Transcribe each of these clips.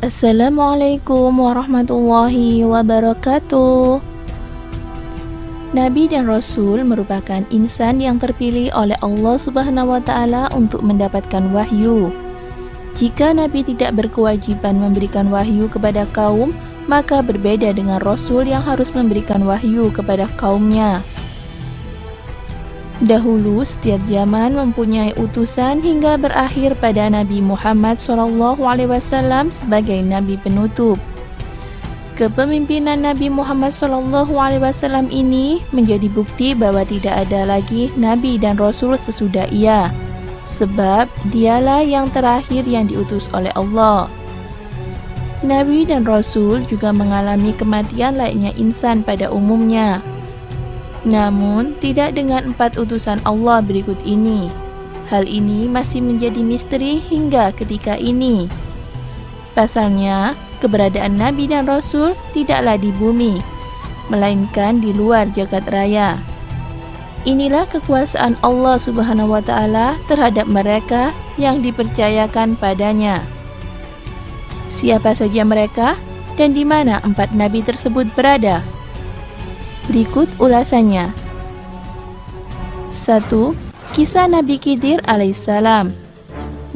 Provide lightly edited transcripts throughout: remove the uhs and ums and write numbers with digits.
Assalamualaikum warahmatullahi wabarakatuh. Nabi dan Rasul merupakan insan yang terpilih oleh Allah Subhanahu wa Ta'ala untuk mendapatkan wahyu. Jika Nabi tidak berkewajiban memberikan wahyu kepada kaum, maka berbeda dengan Rasul yang harus memberikan wahyu kepada kaumnya. Dahulu setiap zaman mempunyai utusan hingga berakhir pada Nabi Muhammad SAW sebagai Nabi penutup. Kepemimpinan Nabi Muhammad SAW ini menjadi bukti bahwa tidak ada lagi Nabi dan Rasul sesudah ia, sebab dialah yang terakhir yang diutus oleh Allah. Nabi dan Rasul juga mengalami kematian layaknya insan pada umumnya. Namun, tidak dengan 4 utusan Allah berikut ini. Hal ini masih menjadi misteri hingga ketika ini. Pasalnya, keberadaan Nabi dan Rasul tidaklah di bumi, melainkan di luar jagat raya. Inilah kekuasaan Allah Subhanahu wa Ta'ala terhadap mereka yang dipercayakan padanya. Siapa saja mereka dan di mana 4 nabi tersebut berada? Berikut ulasannya. 1. Kisah Nabi Khidir alaihissalam.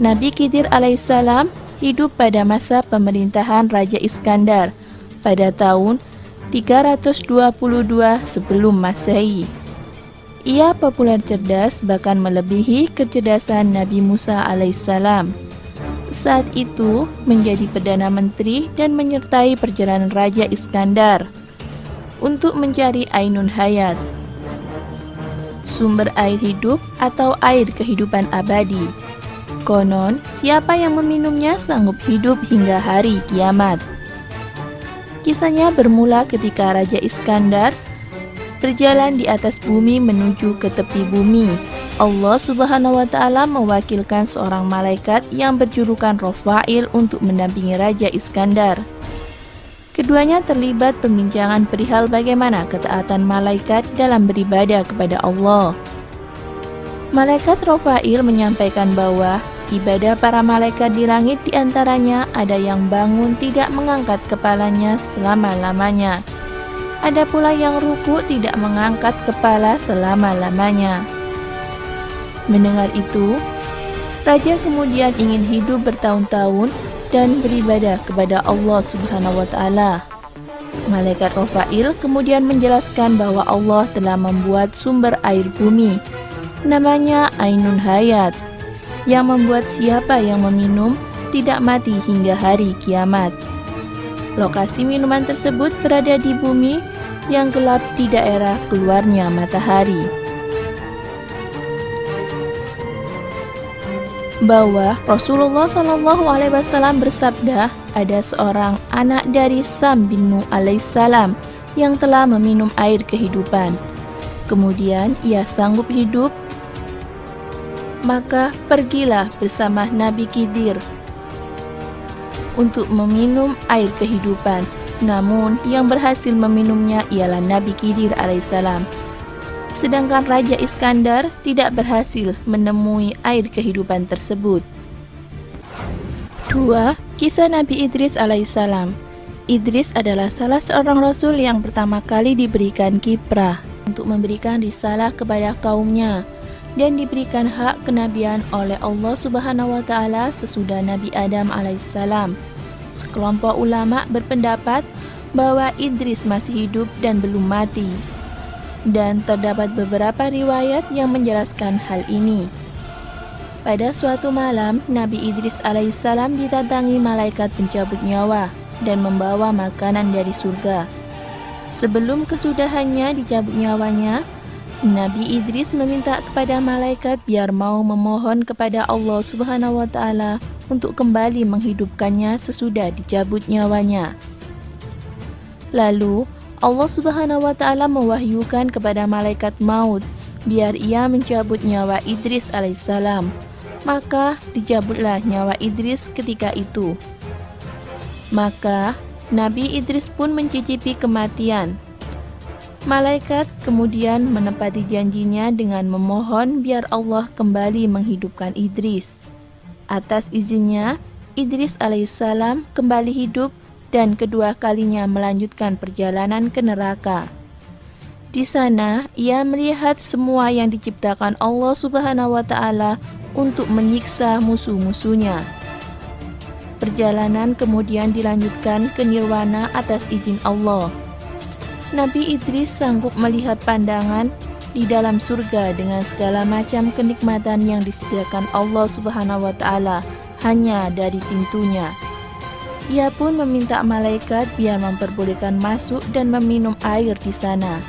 Nabi Khidir alaihissalam hidup pada masa pemerintahan Raja Iskandar pada tahun 322 sebelum Masehi. Ia populer cerdas bahkan melebihi kecerdasan Nabi Musa alaihissalam. Saat itu menjadi Perdana Menteri dan menyertai perjalanan Raja Iskandar untuk mencari Ainun Hayat, sumber air hidup atau air kehidupan abadi. Konon, siapa yang meminumnya sanggup hidup hingga hari kiamat. Kisahnya bermula ketika Raja Iskandar berjalan di atas bumi menuju ke tepi bumi. Allah Subhanahu wa Ta'ala mewakilkan seorang malaikat yang berjulukan Rafail untuk mendampingi Raja Iskandar. Keduanya terlibat perbincangan perihal bagaimana ketaatan malaikat dalam beribadah kepada Allah. Malaikat Rafail menyampaikan bahwa ibadah para malaikat di langit diantaranya ada yang bangun tidak mengangkat kepalanya selama-lamanya. Ada pula yang ruku tidak mengangkat kepala selama-lamanya. Mendengar itu, Raja kemudian ingin hidup bertahun-tahun dan beribadah kepada Allah Subhanahu wa Ta'ala. Malaikat Rafail kemudian menjelaskan bahwa Allah telah membuat sumber air bumi, namanya Ainun Hayat, yang membuat siapa yang meminum tidak mati hingga hari kiamat. Lokasi minuman tersebut berada di bumi yang gelap di daerah keluarnya matahari. Bahwa Rasulullah SAW bersabda, ada seorang anak dari Sam bin Nuh alaihissalam yang telah meminum air kehidupan. Kemudian ia sanggup hidup, maka pergilah bersama Nabi Khidir untuk meminum air kehidupan. Namun yang berhasil meminumnya ialah Nabi Khidir alaihissalam. Sedangkan Raja Iskandar tidak berhasil menemui air kehidupan tersebut. 2. Kisah Nabi Idris alaihissalam. Idris adalah salah seorang rasul yang pertama kali diberikan kiprah untuk memberikan risalah kepada kaumnya dan diberikan hak kenabian oleh Allah Subhanahu wa Ta'ala sesudah Nabi Adam alaihissalam. Sekelompok ulama berpendapat bahwa Idris masih hidup dan belum mati, dan terdapat beberapa riwayat yang menjelaskan hal ini. Pada suatu malam, Nabi Idris alaihissalam didatangi malaikat pencabut nyawa dan membawa makanan dari surga. Sebelum kesudahannya dicabut nyawanya, Nabi Idris meminta kepada malaikat biar mau memohon kepada Allah Subhanahu wa Ta'ala untuk kembali menghidupkannya sesudah dicabut nyawanya. Lalu Allah Subhanahu wa Ta'ala mewahyukan kepada malaikat maut biar ia mencabut nyawa Idris alaihissalam. Maka dicabutlah nyawa Idris ketika itu. Maka Nabi Idris pun mencicipi kematian. Malaikat kemudian menepati janjinya dengan memohon biar Allah kembali menghidupkan Idris. Atas izinnya, Idris alaihissalam kembali hidup dan kedua kalinya melanjutkan perjalanan ke neraka. Di sana, ia melihat semua yang diciptakan Allah Subhanahu wa Ta'ala untuk menyiksa musuh-musuhnya. Perjalanan kemudian dilanjutkan ke nirwana atas izin Allah. Nabi Idris sanggup melihat pandangan di dalam surga dengan segala macam kenikmatan yang disediakan Allah Subhanahu wa Ta'ala hanya dari pintunya. Ia pun meminta malaikat biar memperbolehkan masuk dan meminum air di sana.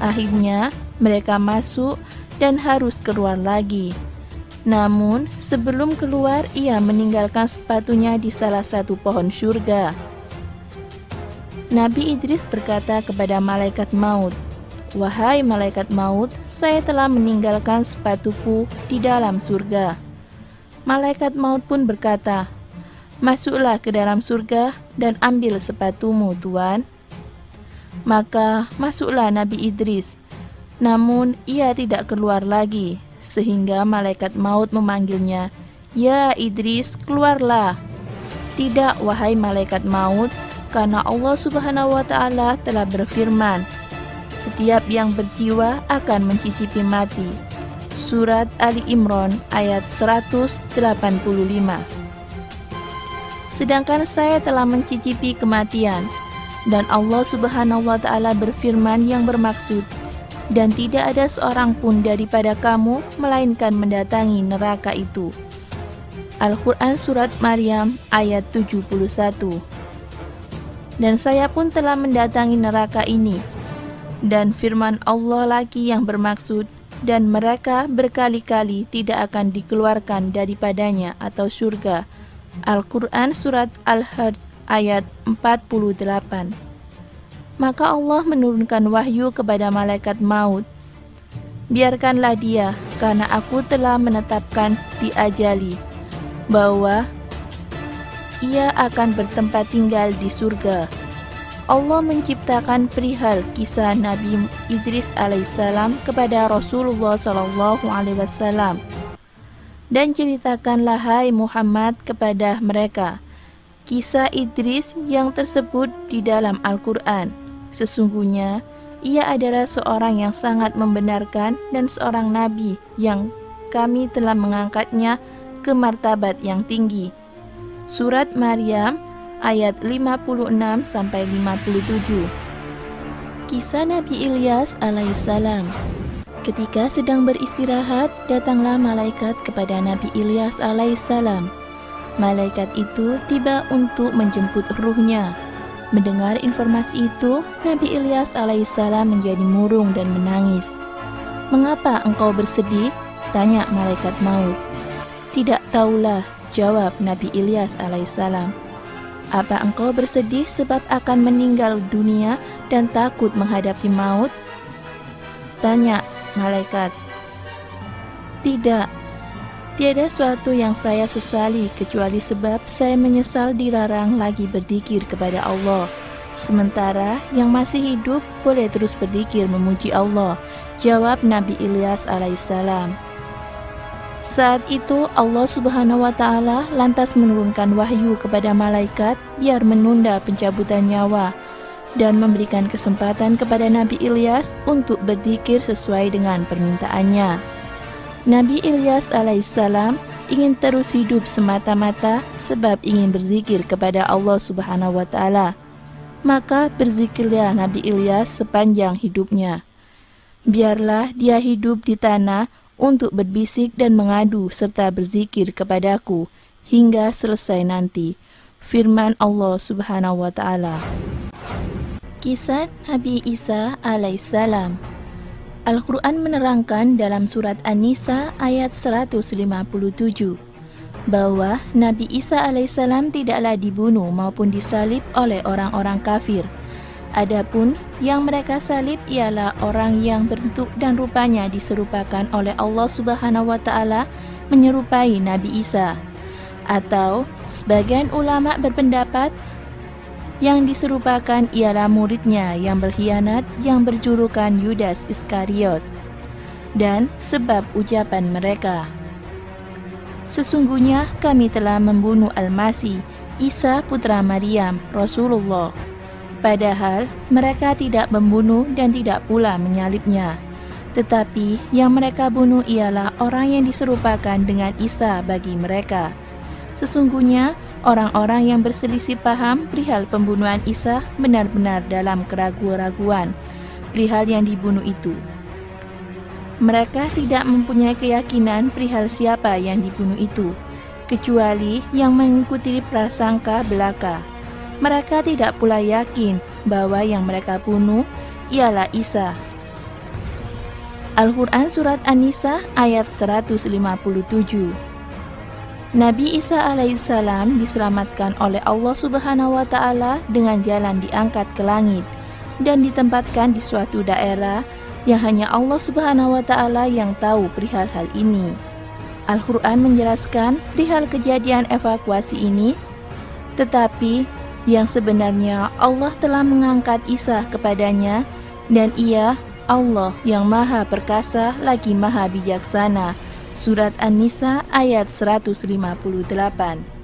Akhirnya mereka masuk dan harus keluar lagi. Namun sebelum keluar ia meninggalkan sepatunya di salah satu pohon surga. Nabi Idris berkata kepada malaikat maut, "Wahai malaikat maut, saya telah meninggalkan sepatuku di dalam surga." Malaikat maut pun berkata, "Masuklah ke dalam surga dan ambil sepatumu, Tuan." Maka masuklah Nabi Idris, namun ia tidak keluar lagi, sehingga malaikat maut memanggilnya, "Ya Idris, keluarlah." "Tidak, wahai malaikat maut, karena Allah Subhanahu wa Ta'ala telah berfirman, setiap yang berjiwa akan mencicipi mati." Surat Ali Imran ayat 185. Sedangkan saya telah mencicipi kematian, dan Allah Subhanahu wa Ta'ala berfirman yang bermaksud, "Dan tidak ada seorang pun daripada kamu melainkan mendatangi neraka itu." Al-Quran Surat Maryam ayat 71. Dan saya pun telah mendatangi neraka ini, dan firman Allah lagi yang bermaksud, "Dan mereka berkali-kali tidak akan dikeluarkan daripadanya atau surga." Al-Quran Surat Al-Hajj ayat 48. Maka Allah menurunkan wahyu kepada malaikat maut, "Biarkanlah dia, karena aku telah menetapkan diajali bahwa ia akan bertempat tinggal di surga." Allah menciptakan perihal kisah Nabi Idris alaihissalam kepada Rasulullah SAW, dan ceritakanlah hai Muhammad kepada mereka kisah Idris yang tersebut di dalam Al-Quran. Sesungguhnya ia adalah seorang yang sangat membenarkan dan seorang nabi yang kami telah mengangkatnya ke martabat yang tinggi. Surat Maryam ayat 56-57. Kisah Nabi Ilyas alaihissalam. Ketika sedang beristirahat, datanglah malaikat kepada Nabi Ilyas alaihissalam. Malaikat itu tiba untuk menjemput ruhnya. Mendengar informasi itu, Nabi Ilyas alaihissalam menjadi murung dan menangis. "Mengapa engkau bersedih?" tanya malaikat maut. "Tidak tahulah," jawab Nabi Ilyas alaihissalam. "Apa engkau bersedih sebab akan meninggal dunia dan takut menghadapi maut?" tanya malaikat. "Tidak, tiada suatu yang saya sesali kecuali sebab saya menyesal dilarang lagi berzikir kepada Allah. Sementara yang masih hidup boleh terus berzikir memuji Allah," jawab Nabi Ilyas alaihissalam. Saat itu Allah Subhanahu wa Ta'ala lantas menurunkan wahyu kepada malaikat biar menunda pencabutan nyawa dan memberikan kesempatan kepada Nabi Ilyas untuk berzikir sesuai dengan permintaannya. Nabi Ilyas alaihissalam ingin terus hidup semata-mata sebab ingin berzikir kepada Allah Subhanahu wa Ta'ala. Maka berzikirlah Nabi Ilyas sepanjang hidupnya. Biarlah dia hidup di tanah untuk berbisik dan mengadu serta berzikir kepadaku hingga selesai nanti. Firman Allah Subhanahu wa Ta'ala. Kisah Nabi Isa alaihissalam. Al-Quran menerangkan dalam surat An-Nisa ayat 157 bahwa Nabi Isa alaihissalam tidaklah dibunuh maupun disalib oleh orang-orang kafir. Adapun yang mereka salib ialah orang yang bentuk dan rupanya diserupakan oleh Allah Subhanahu wa Ta'ala menyerupai Nabi Isa. Atau sebagian ulama berpendapat yang diserupakan ialah muridnya yang berkhianat yang berjulukan Yudas Iskariot. Dan sebab ucapan mereka, Sesungguhnya kami telah membunuh Al-Masih, Isa putra Maryam, Rasulullah. Padahal mereka tidak membunuh dan tidak pula menyalibnya. Tetapi yang mereka bunuh ialah orang yang diserupakan dengan Isa bagi mereka. Sesungguhnya orang-orang yang berselisih paham perihal pembunuhan Isa benar-benar dalam keraguan-raguan perihal yang dibunuh itu. Mereka tidak mempunyai keyakinan perihal siapa yang dibunuh itu, kecuali yang mengikuti prasangka belaka. Mereka tidak pula yakin bahwa yang mereka bunuh ialah Isa. Al-Quran Surat An-Nisa ayat 157. Nabi Isa alaihissalam diselamatkan oleh Allah Subhanahu wa Ta'ala dengan jalan diangkat ke langit dan ditempatkan di suatu daerah yang hanya Allah Subhanahu wa Ta'ala yang tahu perihal hal ini. Al-Quran menjelaskan perihal kejadian evakuasi ini, tetapi yang sebenarnya Allah telah mengangkat Isa kepadanya, dan Ia Allah yang Maha Perkasa lagi Maha Bijaksana. Surat An-Nisa ayat 158.